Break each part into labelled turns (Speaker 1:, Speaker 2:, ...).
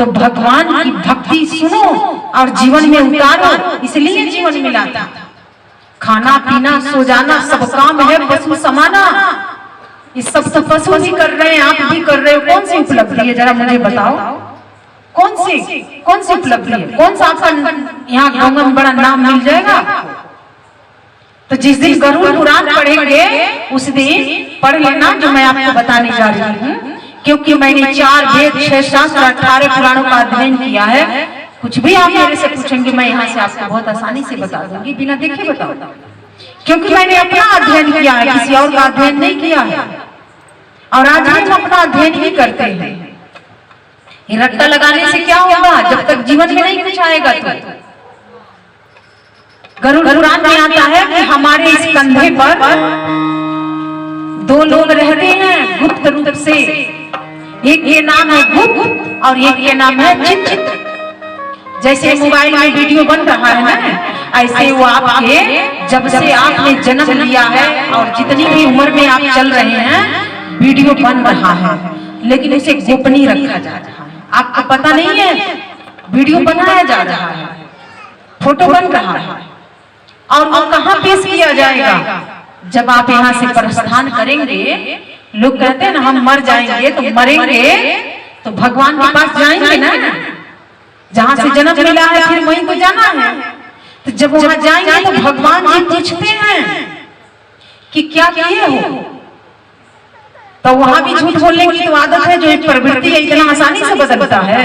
Speaker 1: तो भगवान की भक्ति सुनो और जीवन में उतारो, इसलिए जीवन मिला था। खाना पीना सो जाना सब काम है पशु समाना, इस सब तो पशु भी कर रहे हैं, आप भी कर रहे हो। कौन सी उपलब्धि है जरा मुझे बताओ, कौन सी उपलब्धि है? कौन सा आपका यहाँ गंगा में बड़ा नाम मिल जाएगा? तो जिस दिन गरुड़ पुराण पढ़ेंगे उस दिन पढ़ लेना जो मैं आपको बताने जा रही हूँ, क्योंकि मैंने 4 वेद 6 शास्त्र 18 पुराणों का अध्ययन किया है। कुछ भी आप मेरे से पूछेंगे मैं यहाँ से आपको बहुत आसानी से बता दूंगी, बिना देखे बताओ, क्योंकि मैंने अपना अध्ययन किया है, किसी और का अध्ययन नहीं किया है। और आज हम अपना अध्ययन ही करते हैं। ये रट्टा लगाने से क्या होगा? जब तक जीवन में नहीं कुछ आएगा तो गरुड़ पुराण में आता है कि हमारे इस कंधे पर 2 लोग रहते हैं गुप्त रूप से, एक के नाम है गुप्त और एक के नाम है चित्र। जैसे मोबाइल में वीडियो बन रहा है ना, ऐसे वो आपके जब से आपने जन्म लिया है और जितनी भी उम्र में आप चल रहे हैं वीडियो बन रहा है, लेकिन उसे गोपनीय रखा जा रहा है। आपको पता नहीं है वीडियो बनाया जा रहा है, फोटो बन रहा है, और वो कहाँ पेश किया जाएगा? जब आप यहाँ से प्रस्थान करेंगे, लोग कहते हैं ना हम मर जाएंगे, तो मरेंगे तो भगवान के पास जाएंगे ना, जहाँ से जन्म मिला है फिर वहीं तो जाना है। तो जब वहां जाएंगे तो भगवान जी पूछते हैं कि क्या किए हो, तो वहां भी झूठ बोलने की तो आदत है, जो एक प्रवृत्ति है इतना आसानी से बदलता है।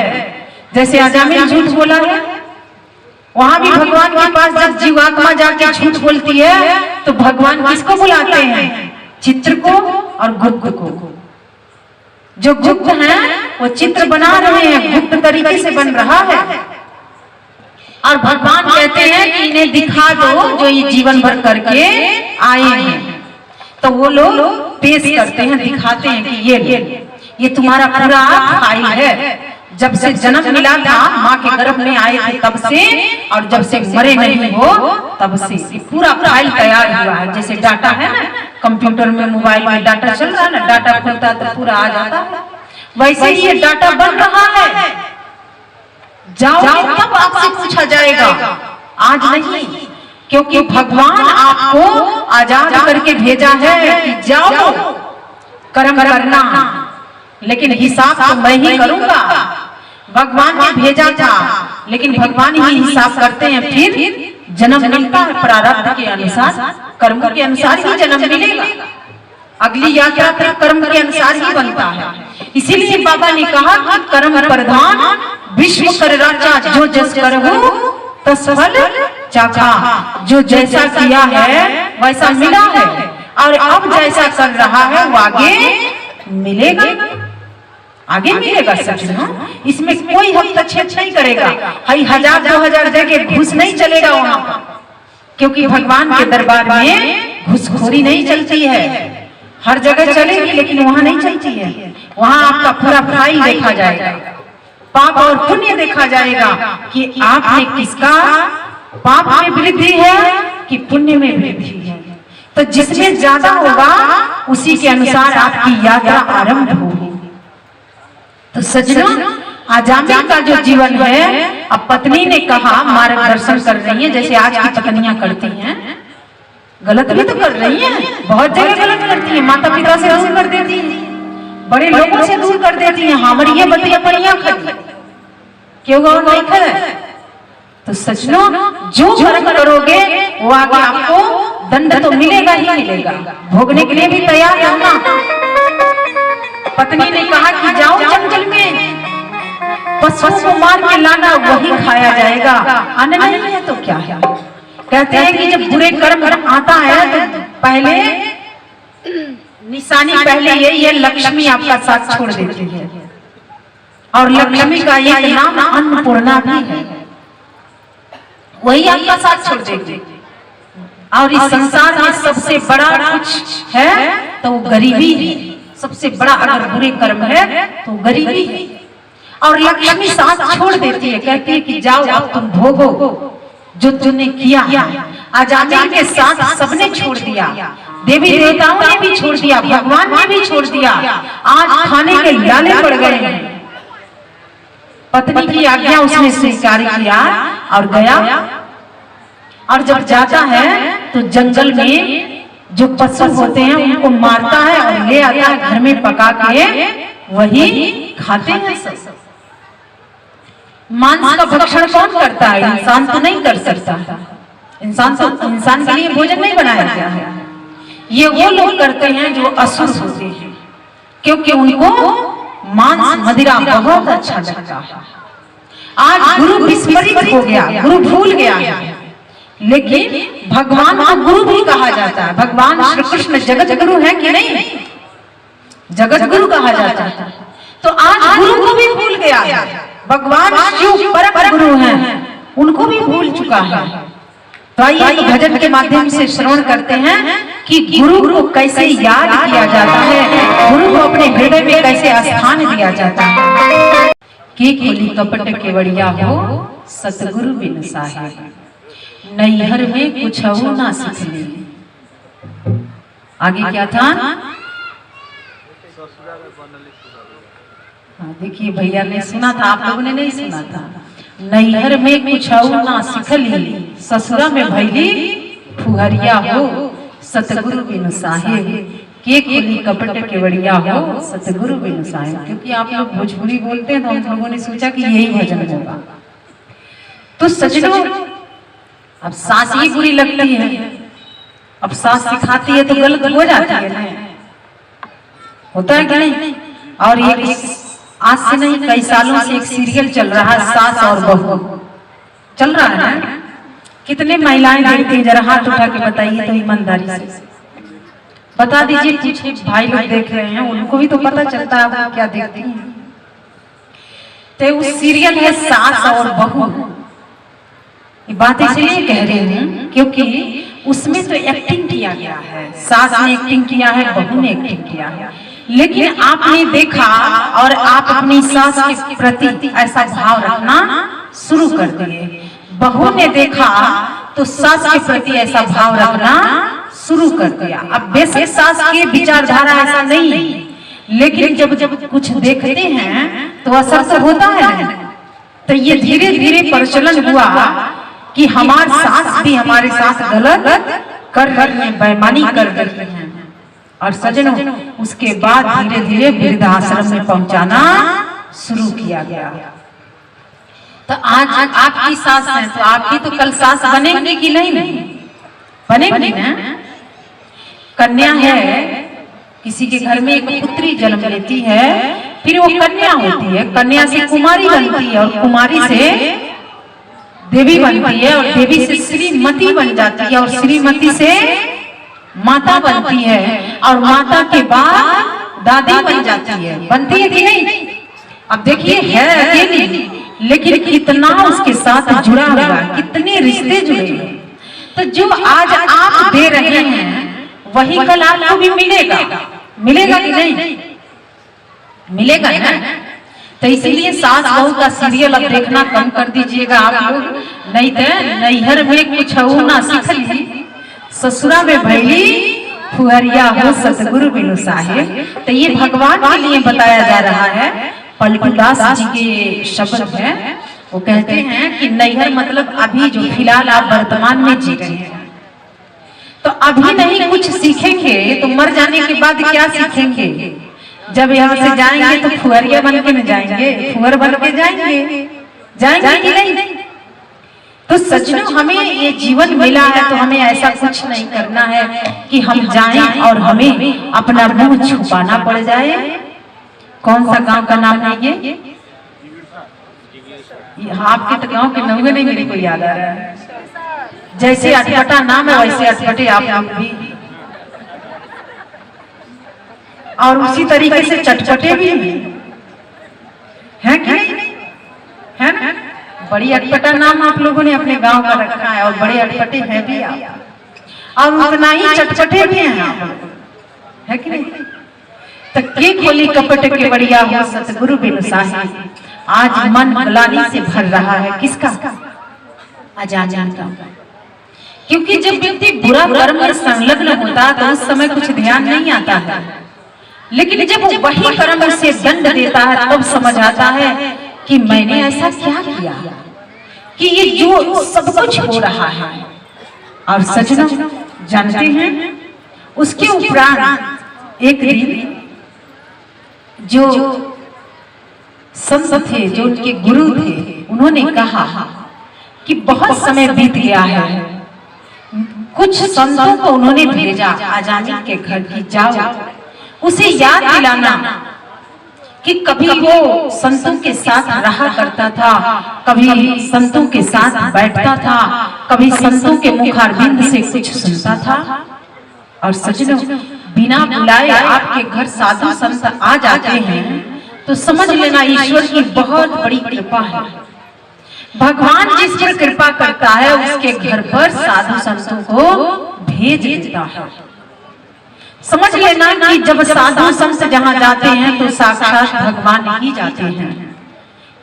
Speaker 1: जैसे अजामिल झूठ बोला है, वहां भी भगवान के पास जब जीवात्मा जाके झूठ बोलती है तो भगवान किसको बुलाते हैं? चित्र को और गुप्त को। जो गुप्त हैं वो चित्र बना रहे हैं, गुप्त तरीके से बन रहा है, और भगवान कहते हैं कि इन्हें दिखा दो जो ये जीवन भर करके आए हैं। तो वो लोग पेश करते हैं, दिखाते हैं कि ये तुम्हारा पूरा फाइल है, जब से जन्म मिला था माँ के गर्भ में आए थे तब से, और जब से मरे नहीं हो तब से पूरा फाइल तैयार हुआ है। जैसे डाटा है ना कंप्यूटर में, मोबाइल में डाटा चल रहा है ना, डाटा खुलता है तो पूरा आ जाता है, वैसे ही ये डाटा बन रहा है। जाओ तब आपसे पूछा जाएगा, आज नहीं, क्योंकि भगवान आपको आजाद करके भेजा है कि जाओ कर्म करना, लेकिन हिसाब तो मैं ही करूंगा। भगवान ने भेजा था, लेकिन भगवान ही हिसाब करते हैं, फिर जन्म मिलता है प्रारब्ध के अनुसार, कर्म के अनुसार ही जन्म मिलेगा। अगली यात्रा फिर कर्म के अनुसार ही बनता है। इसीलिए बाबा ने कहा कि कर्म प्रधान विश्व कर राजा, जो जस करहु तस फल चाखा। जो जैसा किया है वैसा मिला है, और अब जैसा कर रहा है वो आगे मिलेगा, आगे मिलेगा। सचना इसमें कोई हस्तक्षेप नहीं करेगा। 1000-2000 जगह घुस नहीं चलेगा वहां पर, क्योंकि भगवान के दरबार में घुसखोरी नहीं चलती है। हर जगह चलेगी लेकिन वहां नहीं चलती है। वहां आपका पूरा फाइल देखा जाएगा, पाप और पुण्य देखा जाएगा कि आपने किसका पाप में वृद्धि है कि पुण्य में वृद्धि है। तो जिसमें ज्यादा होगा उसी के अनुसार आपकी यात्रा आरंभ होगी। तो सज्जनों, आजामिल का जो जीवन है, अब पत्नी ने कहा मार्गदर्शन कर रही है, जैसे आज की पत्नियां करती हैं, गलत भी तो कर रही हैं, बहुत जगह गलत करती हैं, माता पिता से दूर कर देती हैं, बड़े लोगों से दूर कर देती हैं। हमारी ये बतिया पनिया खड़ी क्यों गौर नहीं करे? तो सज्जनों, जो कर्म करोगे वो आगे आपको दंड तो मिलेगा ही मिलेगा, भोगने के लिए भी तैयार रहना। पत्नी ने कहा कि जाओ जंगल में पशुओं को मार के लाना, वही खाया जाएगा, अन्न नहीं है तो क्या है। कहते हैं कि जब बुरे कर्म आता है तो पहले निशानी पहले यही है, लक्ष्मी आपका साथ छोड़ देती है, और लक्ष्मी का एक नाम अन्नपूर्णा भी है, वही आपका साथ छोड़ देगी। और इस संसार में सबसे बड़ा कुछ है तो गरीबी है, सबसे बड़ा अगर बुरे कर्म है तो गरीबी है, और लक्ष्मी साथ छोड़ देती है, कहती है कि जाओ अब तुम भोगो जो तुमने किया। आजामिल के साथ सबने छोड़ दिया, देवी देवताओं ने भी छोड़ दिया, भगवान ने भी छोड़ दिया, आज खाने के लाले पड़ गए हैं। पत्नी की आज्ञा उसने स्वीकार किया और गया। और जब जाता है तो जंगल में जो पशु होते हैं उनको मारता है और ले आता है घर में पका के वही खाते हैं सब। मांस का भक्षण कौन करता है? इंसान तो नहीं कर सकता। इंसान के लिए भोजन नहीं बनाया गया है। ये वो लोग करते हैं जो असुर होते हैं, क्योंकि उनको मांस मदिरा बहुत अच्छा लगता है। आज गुरु विस्मृत हो गया, गुरु भूल गया है, लेकिन भगवान को गुरु भी कहा जाता है। भगवान श्री कृष्ण जगत गुरु है कि नहीं? जगत गुरु कहा जाता है। तो आज गुरु को भी भूल गया है। भगवान शिव परम गुरु हैं, उनको भी भूल चुका है। तो आइए भजन के माध्यम से श्रवण करते हैं कि गुरु को कैसे याद किया जाता है, गुरु को अपने हृदय में कैसे स्थान दिया जाता है। के खोली कपट केवड़िया हो सतगुरु बिन साहेब, नैहर में कुछ ना सीखली। आगे क्या था? देखिए भैया ने सुना था, आप लोगों ने नहीं सुना था। नैहर में कुछ ना सीखली, ससुरा में भैली फुहरिया हो सतगुरु बिन साहेब, के खोली कपट केवड़िया हो सतगुरु बिन साहेब। क्योंकि आप लोग भोजपुरी बोलते हैं तो हम लोगों ने सोचा कि यही भजन होगा। तो सजनों, अब सास ही बुरी लगती है, अब सास सिखाती है तो गलत हो जाती है ना, होता है कि नहीं? और ये आज से नहीं कई सालों से एक सीरियल चल रहा है, सास और बहू चल रहा है ना। कितने महिलाएं देखती हैं? जरा हाथ उठा के बताइए तो ईमानदारी से बता दीजिए। कुछ भाई लोग देख रहे हैं, उनको भी तो पता चलता है आप क्या देखती हैं। तो उस सीरियल है सास और बहू। ये बात इसलिए कह रही हूँ क्योंकि उसमें तो एक्टिंग किया गया है, सास ने एक्टिंग किया है, बहू ने एक्टिंग किया है। लेकिन आपने देखा और आप अपनी सास के प्रति ऐसा भाव रखना शुरू कर दिए। बहू ने देखा तो सास के प्रति ऐसा भाव रखना शुरू कर दिया। अब बेशक सास की विचारधारा ऐसा नहीं है, लेकिन जब जब कुछ देखते हैं तो असर तो होता है। तो ये धीरे धीरे प्रचलन हुआ कि हमारे सास भी हमारे साथ गलत कर रही है, बेईमानी कर रही है। और सजनों, उसके बाद धीरे धीरे वृद्धाश्रम में पहुंचाना शुरू किया गया। तो आज आपकी सास है तो आप भी तो कल सास बनेंगे कि नहीं? बनेंगे ना। कन्या है, किसी के घर में एक पुत्री जन्म लेती है, फिर वो कन्या होती है, कन्या से कुमारी बनती है और कुमारी से देवी बनती है और देवी से श्रीमती बन जाती है और श्रीमती से माता बनती है और माता के बाद दादी बन जाती है। बनती है कि नहीं? अब देखिए है अकेली, लेकिन कितना उसके साथ जुड़ा हुआ, कितने रिश्ते जुड़े हैं। तो जो आज आप दे रहे हैं वही कल आपको भी मिलेगा। मिलेगा कि नहीं? मिलेगा ना। तो इसलिए सास बहू का सीरियल अब देखना कम कर दीजिएगा आप लोग, नहीं तो नैहर में कुछ ना सीखली, ससुरा में भैली फुहरिया हो सतगुरु बिनु साहेब। तो ये भगवान के लिए बताया जा रहा है। पलटूदास जी के शब्द है, वो कहते हैं कि नैहर मतलब अभी जो फिलहाल आप वर्तमान में जी रहे हैं। तो अभी नहीं कुछ सीखेंगे तो मर जाने के बाद क्या सीखेंगे? जब यहाँ से जाएंगे तो फुहरिया बन के न जाएंगे, फुहर बन के जाएंगे, जाएंगे कि नहीं? तो सजनों, हमें ये जीवन मिला है तो हमें ऐसा कुछ नहीं करना है कि हम जाएं और हमें अपना मुंह छुपाना पड़ जाए। कौन सा गांव का नाम है ये? आपके तो गांव के नाम नहीं मेरे को याद आ रहा है। जैसे अटपटा नाम है वैसे अटपटे आप लोग भी, और उसी तरीके से चटपटे भी हैं कि है ना? बड़ी अटपटा नाम आप लोगों ने अपने गांव का रखा है और बड़े अटपटे हैं भी आप, और उतना ही चटपटे भी हैं आप, है कि नहीं? तो के खोली कपट केवड़िया हो सतगुरु बिनु साहेब। आज मन ग्लानि से भर रहा है, किसका? अजान का। क्योंकि जब व्यक्ति बुरा कर्म में संलग्न होता है तो उस समय कुछ ध्यान नहीं आता है, लेकिन जब वही कर्म से दंड देता है तब समझ आता है कि मैंने ऐसा क्या किया कि ये जो सब कुछ हो रहा है। और सज्जनों जानते हैं उसके उपरांत एक दिन जो संत थे, जो उनके गुरु थे, उन्होंने कहा कि बहुत समय बीत गया है। कुछ संतों को उन्होंने भेजा आजामी के घर की जाओ उसे याद दिलाना कि कभी वो संतों के साथ रहा करता था, कभी संतों के साथ बैठता था, कभी संतों के मुखारबिंद से कुछ सुनता था। और सज्जनों बिना बुलाए आपके घर साधु संत आ जाते हैं तो समझ लेना ईश्वर की बहुत बड़ी कृपा है। भगवान जिस पर कृपा करता है उसके घर पर साधु संतों को भेज देता है। समझ लेना कि जब साधु संत जहां जाते हैं तो साक्षात भगवान ही जाते हैं।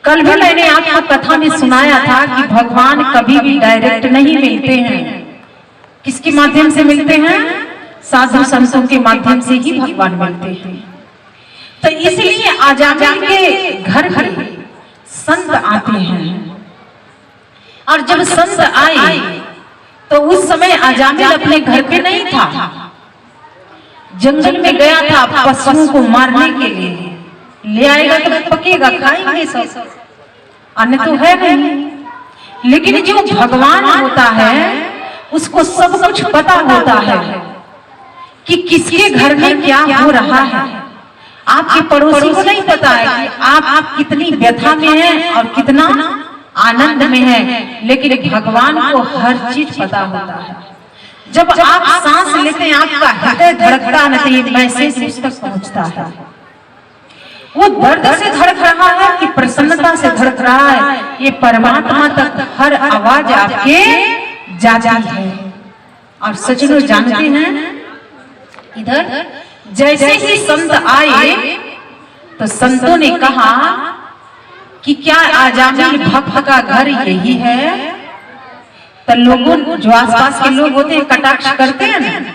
Speaker 1: कल भी मैंने आपको कथा में सुनाया था कि भगवान कभी भी डायरेक्ट नहीं मिलते हैं। किसके माध्यम से मिलते हैं? साधु संतों के माध्यम से ही भगवान मिलते हैं। तो इसलिए आजामिल के घर में संत आते हैं। और जब संत आए तो उस समय आजामिल अपने घर पे नहीं था, जंगल में गया था पशुओं को मारने के लिए। ले आएगा तो पकेगा, खाएंगे सब, अन्न तो है नहीं। लेकिन जो भगवान होता है उसको सब कुछ पता होता है कि किसके घर में क्या हो रहा है। आपके पड़ोसी को नहीं पता है कि आप कितनी व्यथा में हैं और कितना आनंद में है, लेकिन भगवान को हर चीज पता होता है। जब आप सांस लेते हैं आपका हृदय धड़कता है तो ये मैसेज उस तक पहुंचता है। वो दर्द से धड़क रहा है कि प्रसन्नता से धड़क रहा है, ये परमात्मा तक हर आवाज आपके जाती है। और सज्जनों जानते हैं इधर जैसे ही संत आए तो संतों ने कहा कि क्या आजामिल भक्त का घर यही है? तो लोगों जो आसपास के लोग होते हैं कटाक्ष करते हैं ना,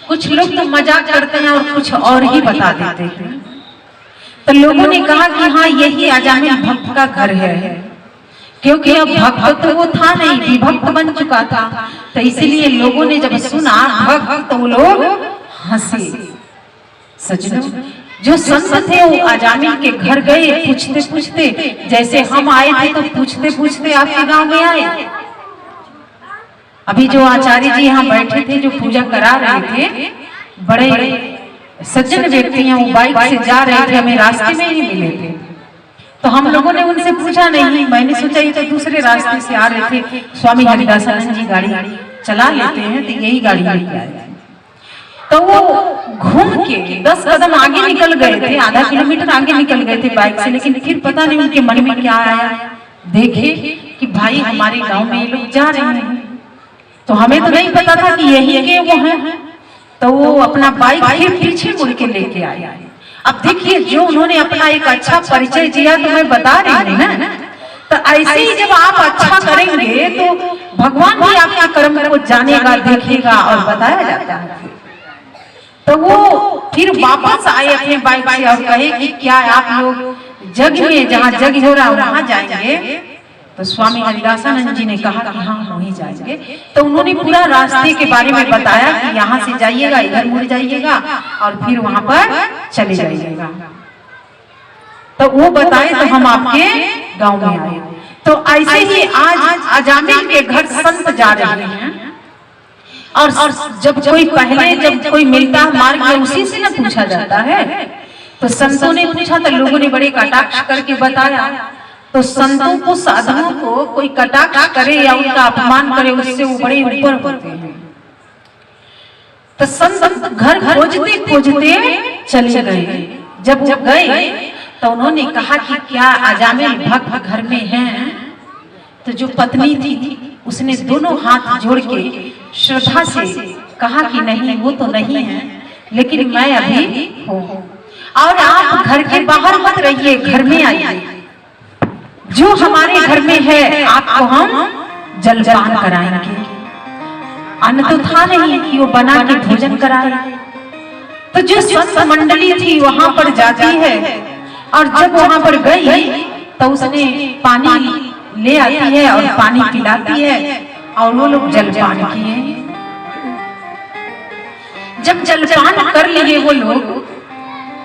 Speaker 1: कुछ लोग तो मजाक करते हैं और कुछ और ही बता देते हैं। तो लोगों ने कहा कि हाँ यही आजामिल भक्त का घर है, क्योंकि अब भक्त तो वो था नहीं, विभक्त बन चुका था। तो इसलिए लोगों ने जब सुना भक्त तो वो लोग हंसे। सज्जनों जो संत थे वो आजामिल के घर गए, पूछते पूछते, जैसे हम आए थे तो पूछते पूछते आपके गांव में आए। अभी जो आचार्य जी यहाँ बैठे थे जो पूजा करा रहे थे, बड़े सज्जन व्यक्ति हैं, वो बाइक से जा रहे थे, हमें रास्ते में ही मिले थे। तो हम लोगों ने उनसे पूछा नहीं, मैंने सोचा ये तो दूसरे रास्ते से आ रहे थे, स्वामी हरिदासानंद जी गाड़ी चला लेते हैं तो यही गाड़ी लेके आए थे। तो वो घूम के 10 कदम आगे निकल गए थे, आधा किलोमीटर आगे निकल गए थे बाइक से, लेकिन फिर पता नहीं उनके मन में क्या आया, देखे कि भाई हमारे गांव में ये लोग जा रहे हैं। तो हमें तो नहीं पता था कि यही के वो हैं। तो वो अपना बाइक फिर पीछे मुड़ के लेके आए। अब देखिए जो उन्होंने अपना एक अच्छा परिचय दिया तो मैं बता रही हूँ ना, तो ऐसे ही जब आप अच्छा करेंगे तो भगवान भी आपके कर्म को जानेगा, देखेगा और बताया जाता है। तो वो फिर वापस आए अपने बाइक से और कहे कि क्या आप लोग जग में जहाँ जग हो रहा है वहां जाएंगे? तो स्वामी हरिदासानंद जी ने कहा कि हाँ वहीं जाएंगे। तो उन्होंने पूरा रास्ते के बारे में बताया कि यहाँ से जाइएगा, इधर मुड़ जाइएगा और फिर वहां पर चले जाइएगा। तो वो बताए तो हम आपके गांव में आए। तो ऐसे ही आज आजामिल के घर संत जा रहे हैं। और जब कोई पहले जब कोई मिलता है मार्ग में उसी से ना पूछा जाता है। तो संतों ने पूछा तो लोगों ने बड़े कटाक्ष करके बताया। तो संतों को साधुओं को कोई कटाक्ष करे या उनका अपमान करे उससे वो बड़े ऊपर होते हैं। तो संत घर खोजते खोजते चले गए। जब वो गए तो उन्होंने कहा कि क्या आजामिल भक्त घर में हैं? तो जो पत्नी थी उसने दोनों हाथ जोड़ के श्रद्धा से कहा कि नहीं वो तो नहीं है, लेकिन मैं अभी हूँ और आप घर के बाहर मत रहिए, घर में आइए। जो हमारे घर में है आपको हम जलपान कराएंगे। अन्न तो था नहीं कि वो बना के भोजन कराए। तो जो संत मंडली थी वहां पर जाती है और जब वहां पर गई तो उसने पानी ले आती है और पानी पिलाती है और वो लोग जलपान किए। जब जलपान कर लिए वो लोग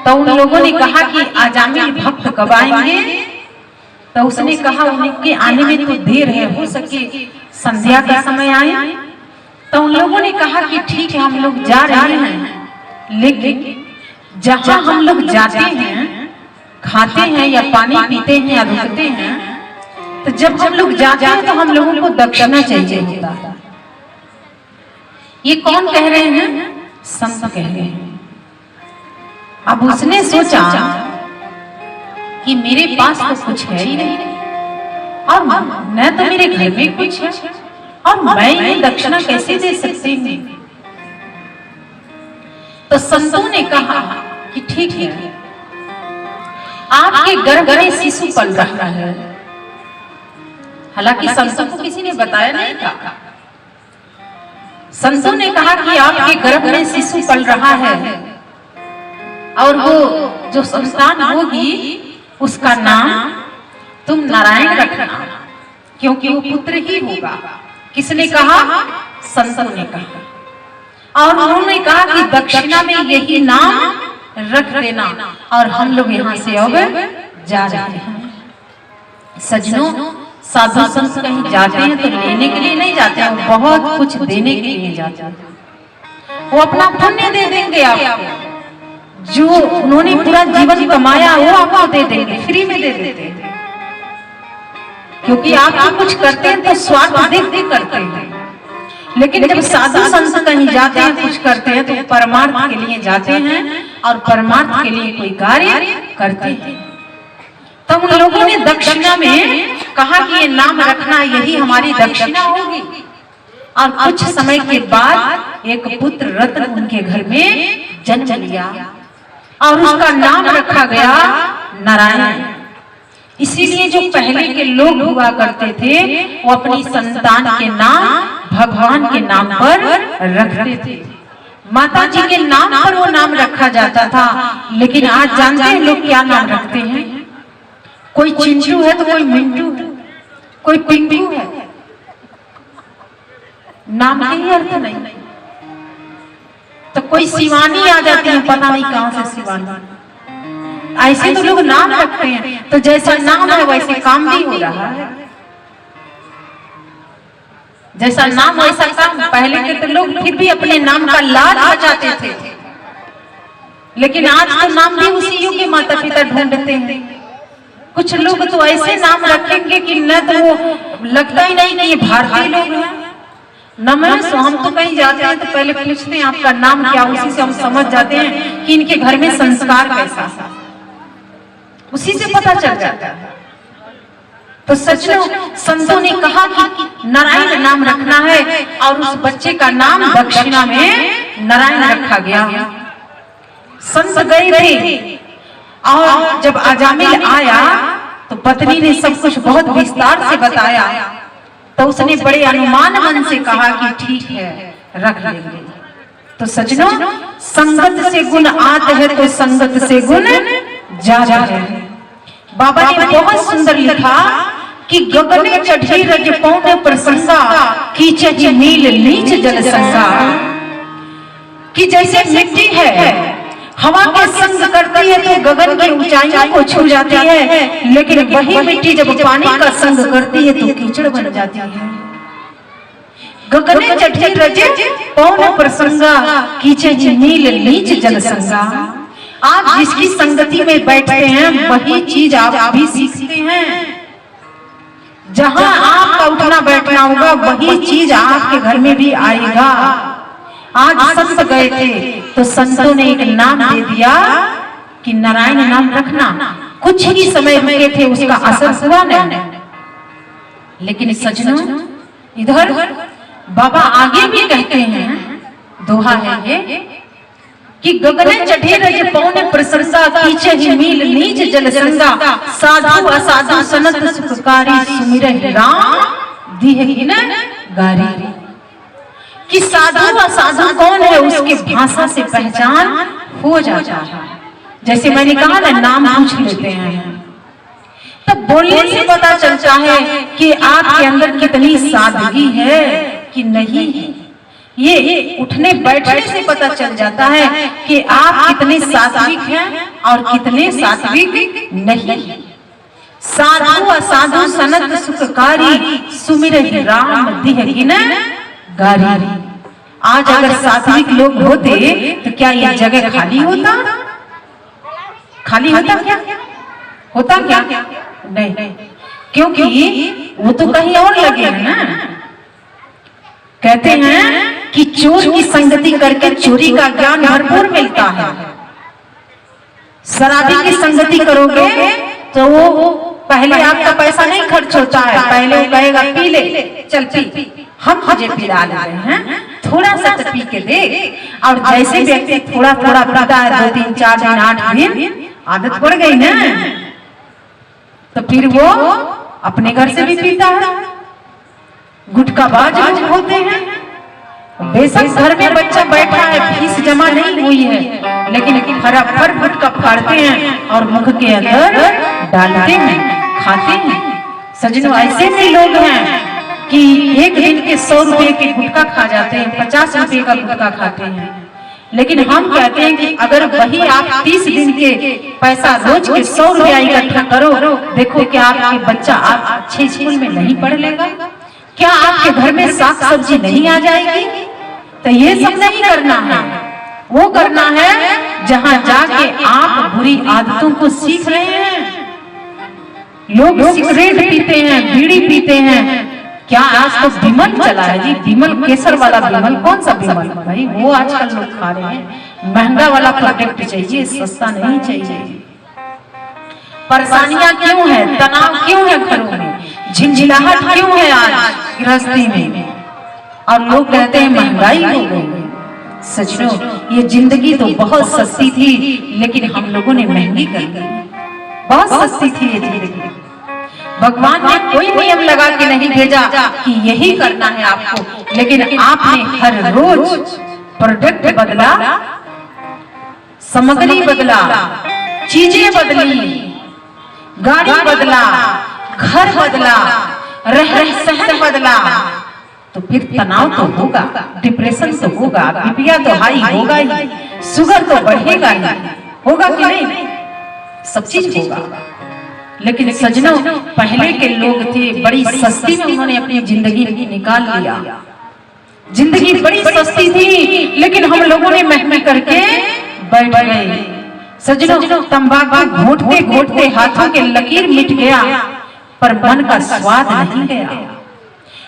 Speaker 1: तो उन लोगों ने कहा कि अजामिल भक्त कब आएंगे? तो उसने कहा उनके आने में तो देर है, हो सके संध्या का समय आए। तो उन लोगों ने कहा कि ठीक है हम लोग जा रहे हैं, लेकिन जहां हम लोग जाते हैं, खाते हैं या पानी पीते हैं या रुकते हैं, तो जब हम लोग जाते हैं तो हम लोगों को दक्षिणा चाहिए होता है। ये कौन कह रहे हैं? संत कह रहे हैं। अब उसने सोचा कि मेरे पास तो कुछ है ही नहीं और न तो मेरे घर में कुछ है और मैं ये दक्षिणा कैसे दे सकती हूँ। तो संतों ने कहा कि ठीक है, आपके गर्भ में शिशु पल रहा है। हालांकि संतों को किसी ने बताया नहीं था। संतों ने कहा कि आपके गर्भ में शिशु पल रहा है और वो जो संतान होगी उसका नाम तुम नारायण रखना, क्योंकि वो पुत्र ही होगा। किसने कहा? संतों ने कहा। और उन्होंने कहा कि दक्षिणा में यही नाम रख देना। और हम लोग यहाँ से अब जा रहे हैं। सजनों, साधु संत कहीं जाते हैं तो लेने के लिए नहीं जाते हैं, वो बहुत कुछ देने के लिए जाते हैं। वो अपना पुण्य दे देंगे आपको, जो उन्होंने पूरा जीवन कमाया वो आपको दे देंगे, फ्री में दे देते हैं। क्योंकि आप कुछ करते हैं तो स्वार्थ देख देख करते हैं। लेकिन जब साधु संत कहीं जाते हैं, कुछ करते हैं, तो परमार्थ के लिए जाते हैं और परमार्थ के लिए कोई कार्य करते हैं। तब उन लोगों ने दक्षिणा में कहा कि ये नाम रखना, यही हमारी दक्षिणा होगी। और कुछ समय के बाद एक पुत्र रत्न उनके घर में जन्म लिया और उसका नाम रखा गया नारायण। इसीलिए जो पहले के लोग हुआ करते थे वो अपनी संतान के नाम भगवान के नाम पर रखते थे। माता जी के नाम पर वो नाम रखा जाता था। लेकिन आज जानते हैं लोग क्या नाम रखते हैं? कोई चिंटू है तो कोई मिंटू है, कोई पिंटू है। नाम का ही अर्थ नहीं। तो कोई शिवानी आ जाती है, पता नहीं कहां से शिवानी। ऐसे तो लोग नाम रखते हैं। तो जैसा नाम है वैसे काम भी हो रहा है। जैसा नाम वैसा काम। पहले के तो लोग फिर भी अपने नाम का लाज बचाते थे, लेकिन आज तो नाम भी उसी योग्य माता पिता ढूंढते हैं। कुछ लोग तो ऐसे नाम रखेंगे कि न तो वो लगता ही नहीं कि ये भारतीय लोग हैं, न मैं। हम तो कहीं जाते हैं तो पहले पूछते हैं आपका नाम क्या, उसी से हम समझ जाते हैं कि इनके घर में संस्कार कैसा, उसी से पता चल जाता है। तो सचो संतों ने कहा कि नारायण नाम रखना है और उस बच्चे का नाम दक्षिणा में नारायण रखा गया। संत गए थे और जब अजामिल आया तो पत्नी ने सब कुछ बहुत विस्तार से बताया। तो उसने बड़े अनुमान मन से कहा कि ठीक है रख लेंगे। तो सजनों, संगत से गुण आते हैं तो संगत से गुण जाता है। बाबा ने बहुत सुंदर लिखा कि गगने चढ़ी रज पौने प्रसंगा कीचहि नील नीच जल संगा। कि जैसे मिट्टी है हवा के संग करती है तो गगन की ऊंचाइयों को छू जाती है, लेकिन वही मिट्टी जब पानी का संग करती है तो कीचड़ बन जाती है। गगने चढ़ी रज पौने प्रसंगा कीचहि नील नीच जल संगा। आप जिसकी संगति में बैठते हैं वही चीज आप भी सीखते हैं। जहां आपका उठना बैठना होगा वही चीज आपके घर में भी आएगा। आज संत गए थे तो संतों ने एक नाम दे दिया कि नारायण नाम रखना। कुछ ही समय रुके थे, उसका असर हुआ नहीं। लेकिन सजनों, इधर बाबा आगे भी कहते हैं, दोहा है ये कि गगने चढ़े रज पौने प्रसंगा कीचहि नील नीच जल संगा। साधु असाधु सनत सुखकारी सुमिरहि राम दीहिन गारी। कि साधु असाधु कौन है उसके भाषा से पहचान हो जाता है। जैसे मैंने कहा ना, नाम पूछ लेते हैं तब बोलने से पता चलता है कि आपके अंदर कितनी सादगी है कि नहीं है। ये उठने बैठने से पता चल जाता है कि आप कितने सात्विक हैं और कितने सात्विक नहीं। साधु असाधु सनत सुखकारी सुमिरहि राम दिह गिन गारी। आज अगर सात्विक लोग होते तो क्या ये जगह खाली होता? खाली होता क्या? होता क्या? नहीं, क्योंकि वो तो कहीं और लगे हैं ना। कहते हैं कि चोर की संगति करके चोरी का ज्ञान भरपूर मिलता है। शराबी की संगति करोगे तो वो पहले आपका पैसा नहीं खर्च होता है, पहले वो कहेगा पी ले, चल पी, हम तुझे पिला रहे हैं, थोड़ा सा तो पी के दे। और जैसे व्यक्ति थोड़ा थोड़ा पीता है 2 3 4 दिन 8 दिन, आदत पड़ गई ना, तो फिर वो अपने घर से भी पीता है। गुटखाबाज होते हैं। बेशक घर में बच्चा बैठा है, फीस जमा नहीं हुई है, लेकिन फटाफट गुटखा फाड़ते हैं और मुख के अंदर डालते हैं, खाते हैं। सजनों, ऐसे भी लोग हैं कि एक दिन के 100 रुपए के गुटखा खा जाते हैं, 50 रुपए का गुटखा खाते हैं। लेकिन हम कहते हैं कि अगर वही आप 30 दिन के पैसा रोज के 100 रुपया इकट्ठा करो, देखो क्या आपके बच्चा आप अच्छे स्कूल में नहीं पढ़ लेगा? क्या आपके घर में साग सब्जी नहीं आ जाएगी? तो ये सब नहीं करना है। वो करना है जहाँ जाके आप बुरी आदतों को सीख रहे हैं। लोग सिगरेट पीते हैं, बीड़ी पीते हैं। क्या आज तो विमल चला है जी, विमल केसर वाला विमल। कौन सा विमल भाई? वो आजकल लोग खा रहे हैं। महंगा वाला प्रोडक्ट चाहिए, सस्ता नहीं चाहिए। परेशानियां क्यों है? तनाव क्यों है घरों में? झिंझिलाहट क्यों है आज गृहस्थी में? और लोग कहते हैं महंगाई हो गई। सचनो, ये जिंदगी तो बहुत सस्ती थी, लेकिन हम लोगों ने महंगी कर दी। बहुत सस्ती थी ये जिंदगी। भगवान ने कोई नियम लगा के नहीं भेजा कि यही करना है आपको, लेकिन आपने हर रोज प्रोडक्ट बदला, सामग्री बदला, चीजें बदली, गाड़ी बदला, घर बदला, रहन सहन बदला, तो फिर तनाव तो होगा, डिप्रेशन तो होगा, बीपी तो हाई होगा ही, शुगर तो बढ़ेगा ही, होगा कि नहीं? सब चीज होगा। लेकिन सजनों, पहले के लोग थे, बड़ी सस्ती में उन्होंने अपनी जिंदगी निकाल लिया। जिंदगी बड़ी सस्ती थी, लेकिन हम लोगों ने महंगी करके बैठ गए। सजनों, तंबाकू घोटते घोटते हाथों के लकीर मिट गया, पर मन का स्वाद नहीं गया।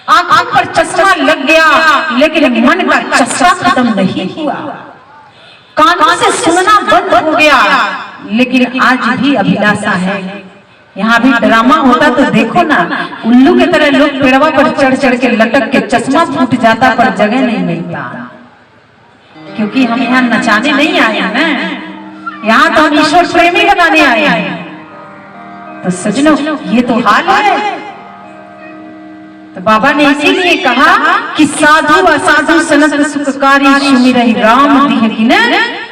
Speaker 1: आंखों पर चश्मा लग गया, लेकिन मन का चस्का खत्म नहीं हुआ। कानों से सुनना बंद हो गया, लेकिन आज भी अभिलाषा है। यहाँ भी ड्रामा होता तो देखो ना, उल्लू के तरह लोग पेड़वा पर चढ़ चढ़ के लटक के चश्मा फूट जाता, पर जगह नहीं मिलता। क्योंकि हम यहाँ नचाने नहीं आए हैं ना, यहाँ तो हम ईश्वर प्रेमी बनाने आए हैं। तो सजनों, ये तो हाल है। तो बाबा ने इसीलिए कहा कि साधु असाधु सनत सुखकारी सुमिरहि राम दिह गिन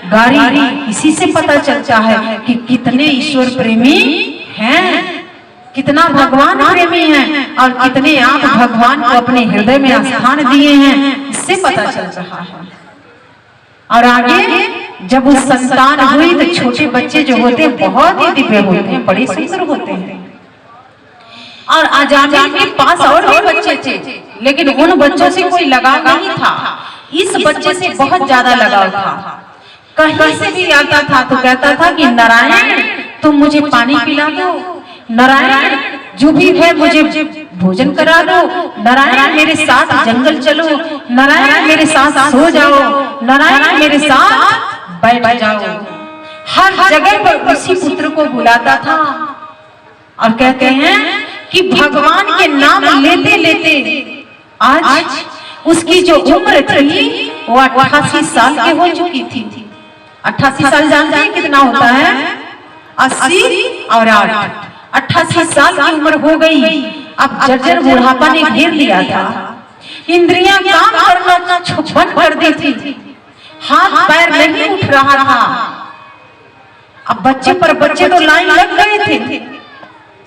Speaker 1: गारी। इसी से पता चलता है कि कितने ईश्वर प्रेमी हैं, कितना भगवान प्रेमी हैं, और कितने आप भगवान को अपने हृदय में स्थान दिए हैं, इससे पता चल रहा है। और आगे जब वो संतान हुई तो छोटे बच्चे जो होते हैं बहुत ही दिव्य होते हैं, बड़े सुंदर होते हैं। और आजामिल के पास और भी बच्चे थे, लेकिन उन बच्चों से कोई लगाव नहीं था। इस बच्चे से बहुत ज्यादा लगाव था। कहीं से भी आता था तो कहता था कि नारायण तुम मुझे पानी पिला दो, नारायण जो भी है मुझे भोजन करा दो, नारायण मेरे साथ जंगल चलो, नारायण मेरे साथ सो जाओ, नारायण मेरे साथ बैठ जाओ। हर जगह पर उसी पुत्र को बुलाता था। और कहते हैं कि भगवान के नाम लेते लेते आज उसकी जो उम्र थी वो 88 साल की हो चुकी थी। 88 साल जानते हैं कितना होता है? 80 और 8, 88 साल की उम्र हो गई। अब जर्जर बुढ़ापा ने घेर लिया था। इंद्रियां काम करना बंद कर दी थी, हाथ पैर नहीं उठ रहा था। अब बच्चे पर बच्चे तो लाइन लग गए थे।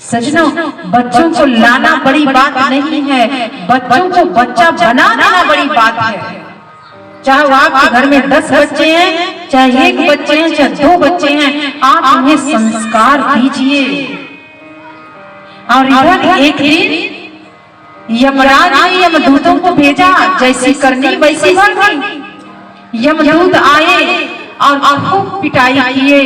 Speaker 1: सजनों, बच्चों को लाना बड़ी बात नहीं है, बच्चों को बच्चा बना देना बड़ी बात है। चाहे आपके घर में 10 बच्चे हैं, चाहे 1 बच्चे हैं, चाहे 2 बच्चे हैं, आप उन्हें संस्कार दीजिए। और इधर एक दिन यमराज ने यमदूतों को भेजा, जैसी करनी वैसी भरनी। यमदूत आए और खूब पिटाई किए,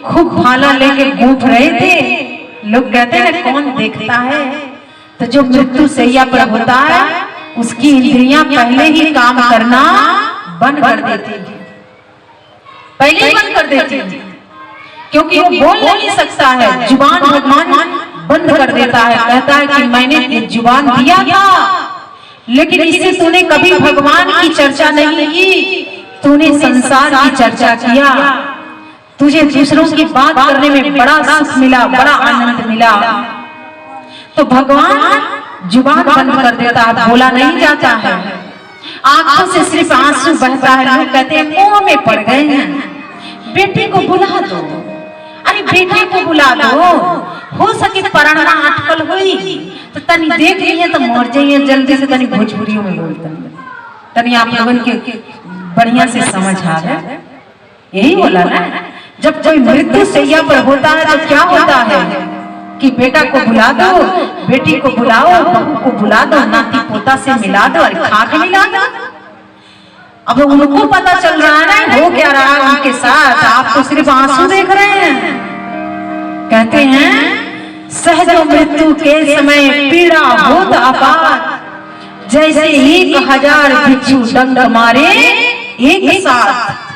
Speaker 1: खूब भाला लेके घूम रहे थे। लोग कहते हैं कौन देखता है, तो जो मृत्यु सैया पर होता है उसकी इंद्रियां पहले ही काम करना बंद कर देती है, पहले ही बंद कर देती है, क्योंकि वो बोल नहीं सकता है। जुबान भगवान बंद कर देता है, कहता है कि मैंने जुबान दिया था, लेकिन इससे तूने कभी भगवान की चर्चा नहीं की, तूने संसार की चर्चा किया। तुझे दूसरों की बात करने में बड़ा सुख मिला, बड़ा आनंद मिला, तो भगवान जुबान बंद कर देता है, बोला नहीं जाता है। आंखों से सिर्फ आंसू बहता है। लोग कहते हैं मुंह में पड़ गए हैं, बेटे को बुला दो, अरे बेटे को बुला दो, हो सके पराना अटकल हुई तो तनी देख लिए तो मर जाइए जल्दी से। तनी भोजपुरियों में बोलते तनी आप लोगों के बढ़िया से समझ आ रहा, यही बोला ना। जब कोई मृत्यु सैया पर होता है तो क्या होता है कि बेटा को बुला दो, बेटी को बुलाओ, बहू को बुला दो, नाती पोता से मिला दो, और खाक मिला दो। अब उनको पता चल रहा है ना हो क्या रहा है उनके साथ, आप तो सिर्फ आंसू देख रहे हैं। कहते हैं सहज मृत्यु के समय पीड़ा होत अपार, जैसे 1000 भिक्षु डंक मारे एक साथ।